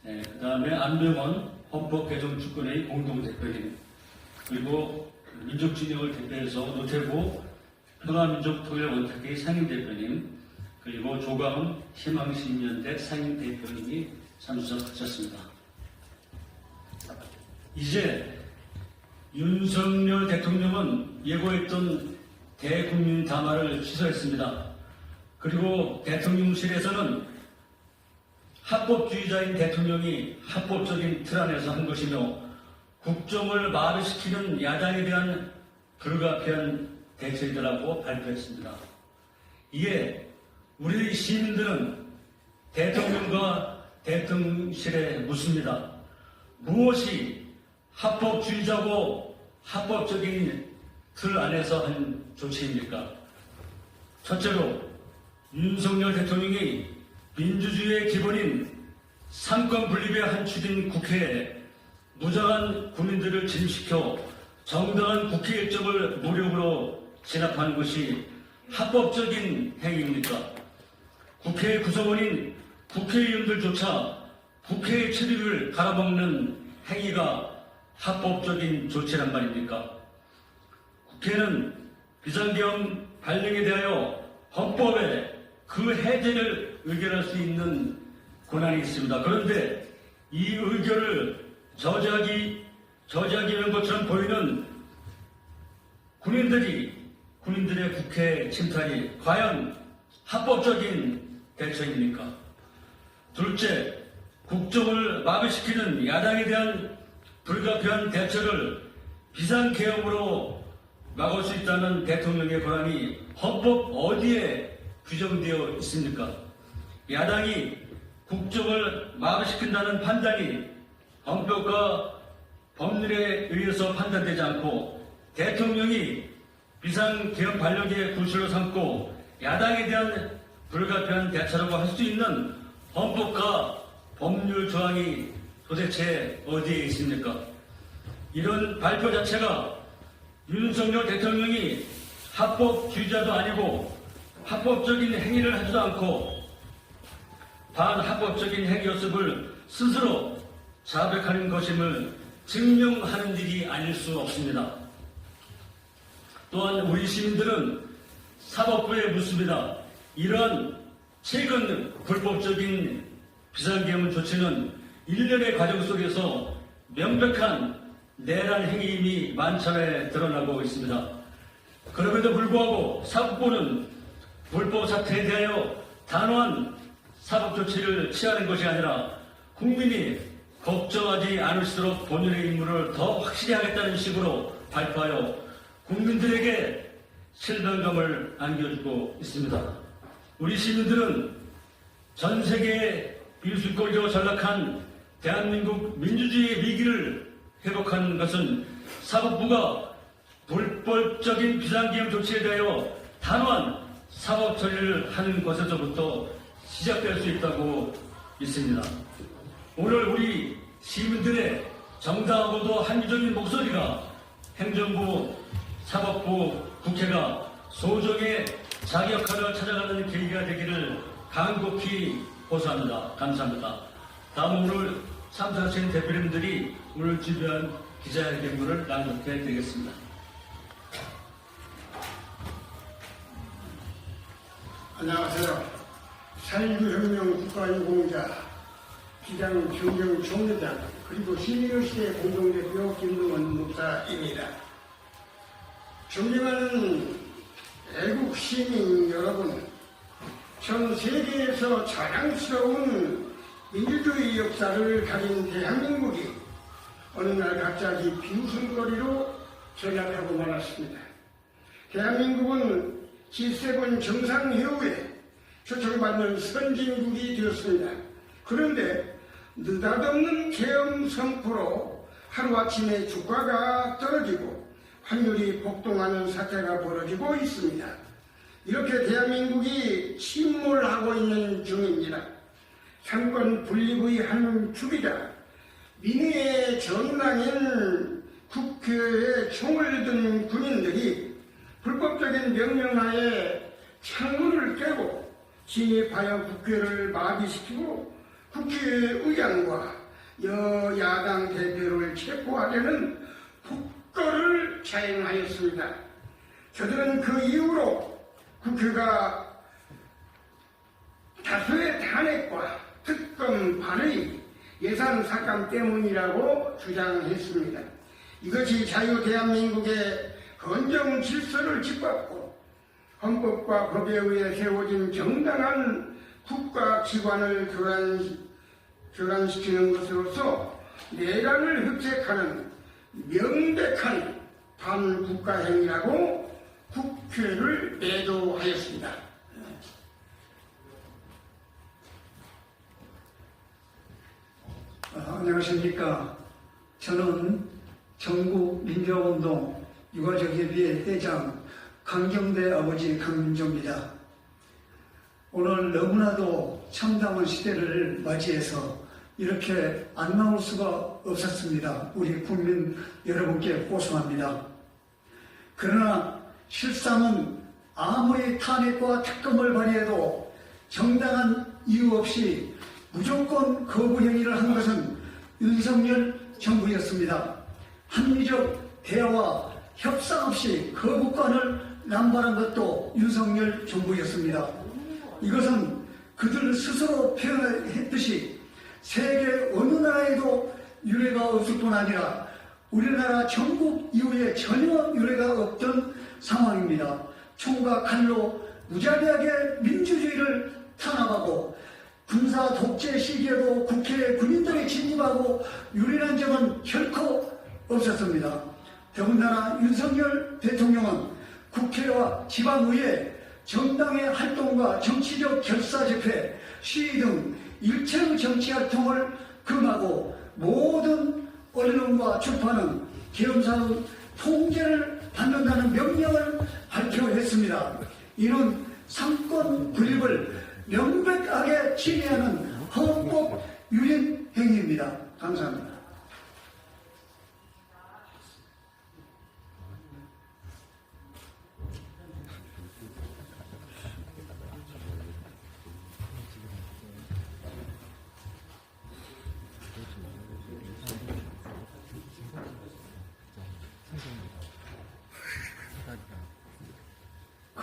그 다음에 안병원 헌법개정축구회의 공동대표님, 그리고 민족진영을 대표해서 노태구 평화민족통일원탁회의 상임대표님, 그리고 조광훈 희망시민연대 상임대표님이 참석하셨습니다. 이제 윤석열 대통령은 예고했던 대국민 담화를 취소했습니다. 그리고 대통령실에서는 합법주의자인 대통령이 합법적인 틀 안에서 한 것이며 국정을 마비시키는 야당에 대한 불가피한 대책이라고 발표했습니다. 이에 우리 시민들은 대통령과 대통령실에 묻습니다. 무엇이 합법주의자고 합법적인 틀 안에서 한 조치입니까? 첫째로 윤석열 대통령이 민주주의의 기본인 삼권 분립에 한축인 국회에 무장한 국민들을 진입시켜 정당한 국회 일정을 무력으로 진압하는 것이 합법적인 행위입니까? 국회 구성원인 국회의원들조차 국회의 처리를 갈아먹는 행위가 합법적인 조치란 말입니까? 국회는 비상계엄 발령에 대하여 헌법에 그 해제를 의결할 수 있는 권한이 있습니다. 그런데 이 의결을 저지하기 위한 것처럼 보이는 군인들의 국회 침탈이 과연 합법적인 대처입니까? 둘째, 국정을 마비시키는 야당에 대한 불가피한 대처를 비상계엄으로 막을 수 있다는 대통령의 권한이 헌법 어디에 규정되어 있습니까? 야당이 국정을 마비시킨다는 판단이 헌법과 법률에 의해서 판단되지 않고 대통령이 비상계엄 발령의 구실로 삼고 야당에 대한 불가피한 대처라고 할 수 있는 헌법과 법률 조항이 도대체 어디에 있습니까? 이런 발표 자체가 윤석열 대통령이 합법주의자도 아니고 합법적인 행위를 하지도 않고 반합법적인 행위였음을 스스로 자백하는 것임을 증명하는 일이 아닐 수 없습니다. 또한 우리 시민들은 사법부에 묻습니다. 이러한 최근 불법적인 비상계엄 조치는 일련의 과정 속에서 명백한 내란 행위임이 만천에 드러나고 있습니다. 그럼에도 불구하고 사법부는 불법 사태에 대하여 단호한 사법 조치를 취하는 것이 아니라 국민이 걱정하지 않을수록 본연의 임무를 더 확실히 하겠다는 식으로 발표하여 국민들에게 실망감을 안겨주고 있습니다. 우리 시민들은 전 세계의 비수거리로 전락한 대한민국 민주주의의 위기를 회복하는 것은 사법부가 불법적인 비상계엄 조치에 대하여 단호한 사법 처리를 하는 것에서부터 시작될 수 있다고 믿습니다. 오늘 우리 시민들의 정당하고도 합리적인 목소리가 행정부, 사법부, 국회가 소정의 자기 역할을 찾아가는 계기가 되기를 간곡히 호소합니다. 감사합니다. 다음 오늘 참석하신 대표님들이 오늘 준비한 기자회견문을 낭독해 드리겠습니다. 안녕하세요. 4.19혁명 국가유공자 기장 경정 총회장 그리고 시민의식의 공동대표 김동원 목사입니다. 존경하는 애국 시민 여러분, 전 세계에서 자랑스러운 민주주의 역사를 가진 대한민국이 어느 날 갑자기 비웃음거리로 전락하고 말았습니다. 대한민국은 G7 정상회의에 초청받는 선진국이 되었습니다. 그런데 느닷없는 계엄 선포로 하루아침에 주가가 떨어지고 환율이 폭등하는 사태가 벌어지고 있습니다. 이렇게 대한민국이 침몰하고 있는 중입니다. 삼권 분립의 한 축이자 민의의 전당인 국회에 총을 든 군인들이 불법적인 명령하에 창문을 깨고 진입하여 국회를 마비시키고 국회의장과 여야당 대표를 체포하려는 국거를 자행하였습니다. 저들은 그 이후로 국회가 다수의 탄핵과 특검 반의 예산 삭감 때문이라고 주장했습니다. 이것이 자유대한민국의 건정 질서를 짓밟고 헌법과 법에 의해 세워진 정당한 국가기관을 교란시키는 것으로서 내란을 흡색하는 명백한 반국가행위라고 국회를 매도하였습니다. 안녕하십니까. 저는 전국민주화운동 유가족협의회 회장 강경대 아버지 강민조입니다. 오늘 너무나도 참담한 시대를 맞이해서 이렇게 안 나올 수가 없었습니다. 우리 국민 여러분께 고소합니다. 그러나 실상은 아무리 탄핵과 특검을 발의해도 정당한 이유 없이 무조건 거부 행위를 한 것은 윤석열 정부였습니다. 합리적 대화와 협상 없이 거부권을 남발한 것도 윤석열 정부였습니다. 이것은 그들 스스로 표현했듯이 세계 어느 나라에도 유례가 없을 뿐 아니라 우리나라 전국 이후에 전혀 유례가 없던 상황입니다. 총과 칼로 무자비하게 민주주의를 탄압하고 군사 독재 시기에도 국회에 군인들이 진입하고 유린한 적은 결코 없었습니다. 더군다나 윤석열 대통령은 국회와 지방의회, 정당의 활동과 정치적 결사 집회, 시위 등 일체의 정치 활동을 금하고 모든 언론과 출판은 계엄사의 통제를 받는다는 명령을 발표했습니다. 이는 상권 분립을 명백하게 침해하는 헌법 유린 행위입니다. 감사합니다.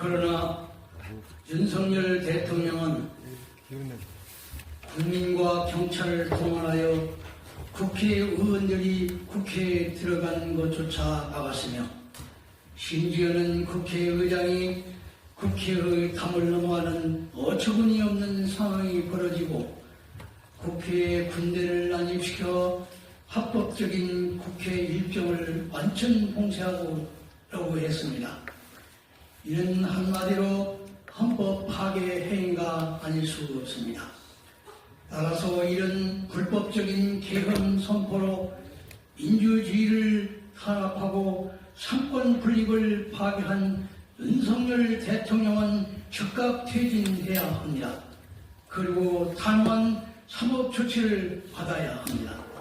그러나 윤석열 대통령은 국민과 경찰을 동원하여 국회의원들이 국회에 들어간 것조차 막았으며 심지어는 국회의장이 국회의 담을 넘어가는 어처구니 없는 상황이 벌어지고 국회에 군대를 난입시켜 합법적인 국회 일정을 완전 봉쇄하고라고 했습니다. 이는 한마디로 헌법 파괴 행위가 아닐 수 없습니다. 따라서 이런 불법적인 계엄 선포로 민주주의를 탄압하고 상권 분립을 파괴한 윤석열 대통령은 즉각 퇴진해야 합니다. 그리고 단호한 사법 조치를 받아야 합니다.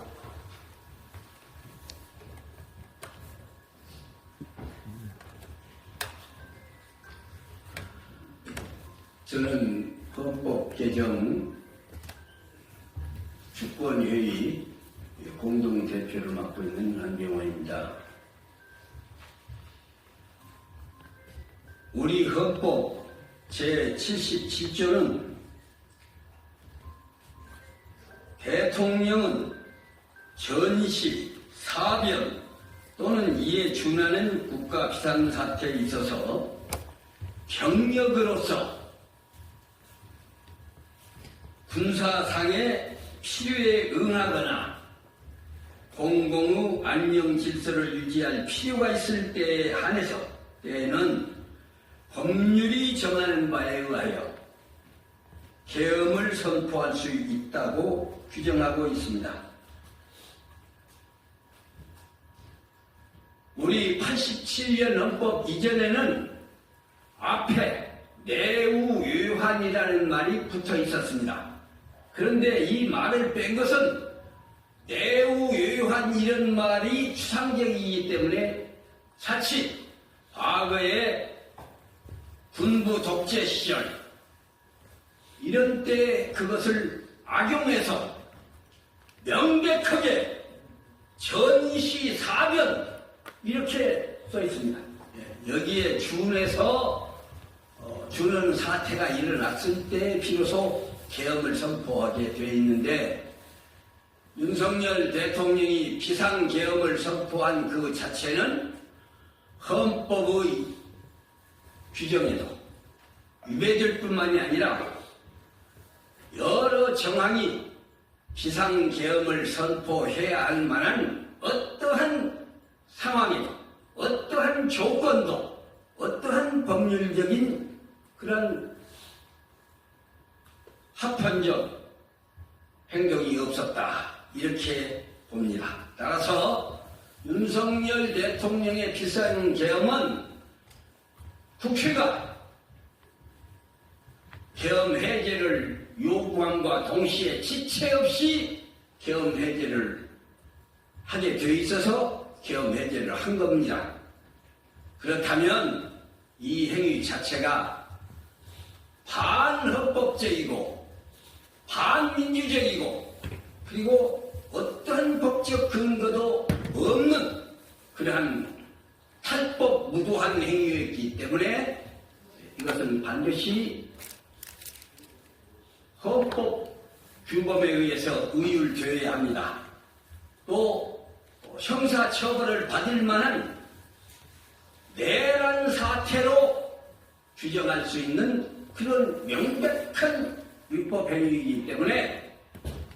저는 헌법 개정 주권회의 공동대표를 맡고 있는 한병호입니다. 우리 헌법 제77조는 대통령은 전시, 사변 또는 이에 준하는 국가 비상사태에 있어서 병력으로서 군사상의 필요에 응하거나 공공의 안녕 질서를 유지할 필요가 있을 때에 한해서 때에는 법률이 정하는 바에 의하여 계엄을 선포할 수 있다고 규정하고 있습니다. 우리 87년 헌법 이전에는 앞에 내우유한이라는 말이 붙어 있었습니다. 그런데 이 말을 뺀 것은 내우유한 이런 말이 추상적이기 때문에 자칫 과거에 군부 독재 시절 이런 때 그것을 악용해서 명백하게 전시 사변 이렇게 써 있습니다. 여기에 준해서 주는 사태가 일어났을 때 비로소 계엄을 선포하게 되어 있는데 윤석열 대통령이 비상계엄을 선포한 그 자체는 헌법의 규정에도 위배될 뿐만이 아니라 여러 정황이 비상계엄을 선포해야 할 만한 어떠한 상황에도 어떠한 조건도 어떠한 법률적인 그런 합헌적 행동이 없었다 이렇게 봅니다. 따라서 윤석열 대통령의 비상계엄은 국회가 계엄 해제를 요구함과 동시에 지체 없이 계엄 해제를 하게 되어 있어서 계엄 해제를 한 겁니다. 그렇다면 이 행위 자체가 반헌법적이고 반민주적이고 그리고 어떠한 법적 근거도 없는 그러한 탈법 무도한 행위였기 때문에 이것은 반드시 헌법 규범에 의해서 의율되어야 합니다. 또 형사처벌을 받을 만한 내란 사태로 규정할 수 있는 그런 명백한 위법 행위이기 때문에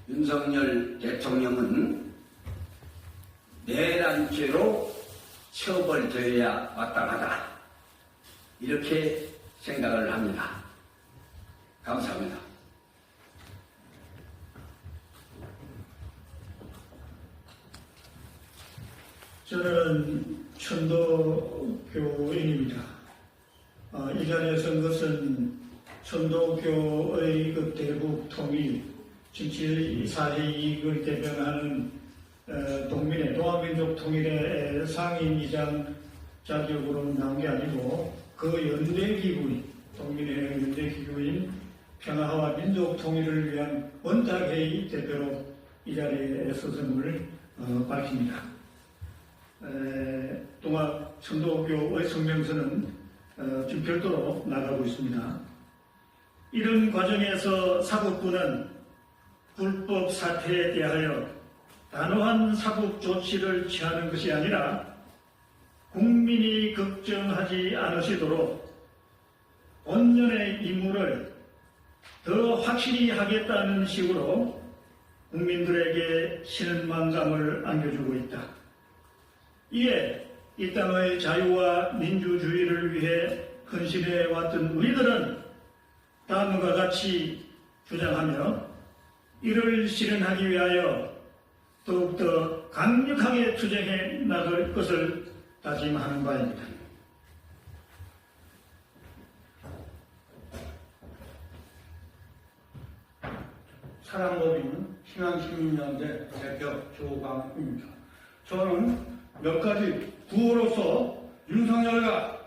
윤석열 대통령은 내란죄로 처벌되어야 마땅하다 이렇게 생각을 합니다. 감사합니다. 저는 천도교인입니다. 이 자리에 선 것은 천도교의 그 대북 통일, 정치 사회 이익을 대변하는 동민의 동아민족 통일의 상임이장 자격으로 나온 게 아니고 그 연대기구인, 동민의 연대기구인 평화와 민족 통일을 위한 원탁회의 대표로 이 자리에 서성을 밝힙니다. 동아 천도교의 성명서는 지금 별도로 나가고 있습니다. 이런 과정에서 사법부는 불법 사태에 대하여 단호한 사법 조치를 취하는 것이 아니라 국민이 걱정하지 않으시도록 본연의 임무를 더 확실히 하겠다는 식으로 국민들에게 신은망감을 안겨주고 있다. 이에 이 땅의 자유와 민주주의를 위해 헌신해왔던 우리들은 다음과 같이 주장하며 이를 실현하기 위하여 더욱더 강력하게 투쟁해 나갈 것을 다짐하는 바입니다. 사랑법인 희망시민연대 대표 조광입니다. 저는 몇 가지 구호로서 윤석열과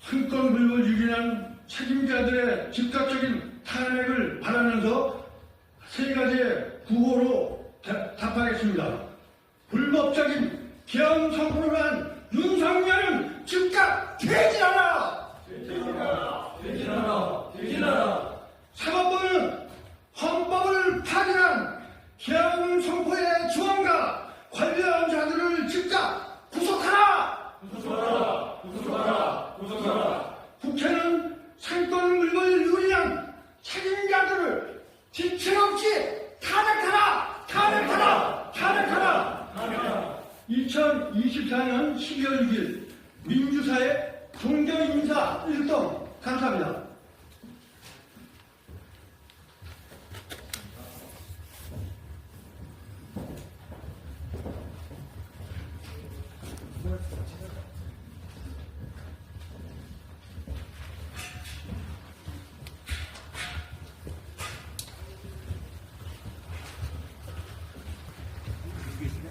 상권 불거지기란 책임자들의 즉각적인 탄핵을 바라면서 세 가지의 구호로 답하겠습니다. 불법적인 계엄 선포를 한 윤석열은 즉각 퇴진하라! 퇴진하라! 사법부는 헌법을 파괴한 계엄 선포의 조항과 관련 자들을 즉각 구속하라! 국회는 상권 물건을 유리한 책임자들을 지체 없이 탄핵하라! 2024년 12월 6일 민주사회 종교인사 일동 감사합니다.